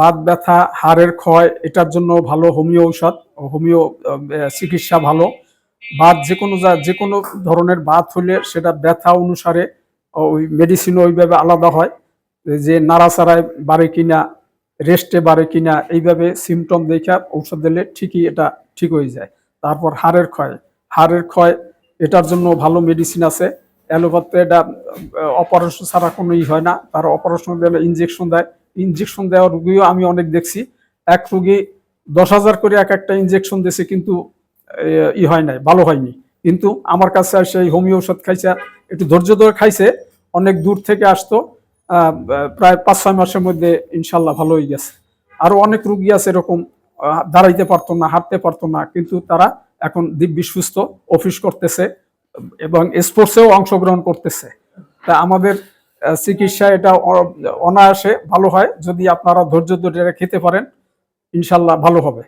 বাত ব্যথা, হাড়ের ক্ষয়, এটার জন্য ভালো হোমিও ঔষধ, হোমিও চিকিৎসা ভালো। বাত যে কোনো ধরনের বাত হলে সেটা ব্যথা অনুসারে ওই মেডিসিন ওইভাবে আলাদা হয়, যে নাড়াচাড়ায় বাড়ে কিনা, রেস্টে বাড়ে কিনা, এইভাবে সিমটম দেখে ঔষধ দিলে ঠিকই এটা ঠিক হয়ে যায়। তারপর হাড়ের ক্ষয় এটার জন্য ভালো মেডিসিন আছে। অ্যালোপ্যাথি এটা অপারেশন ছাড়া কোনো হয় না, তার অপারেশন দিলে ইনজেকশন দেয়। ইনজেকশন দেওয়া রুগীও আমি অনেক দেখছি। এক রুগী 10,000 করে একটা ইনজেকশন দিয়েছে, কিন্তু হয় নাই, ভালো হয়নি। কিন্তু আমার কাছে সেই হোমিও ওষুধ খাইছে, একটু ধৈর্য ধরে খাইছে, অনেক দূর থেকে আসতো, প্রায় 5-6 মাসের মধ্যে ইনশাল্লাহ ভালো হয়ে গেছে। আরো অনেক রুগী আছে এরকম, দাঁড়াইতে পারতো না, হাঁটতে পারতো না, কিন্তু তারা এখন দিব্যি সুস্থ, অফিস করতেছে এবং স্পোর্টসেও অংশগ্রহণ করতেছে। তা আমাদের চিকিৎসা এটা অনায়াসে ভালো হয়, যদি আপনারা ধৈর্য ধরে খেতে পারেন, ইনশাল্লাহ ভালো হবে।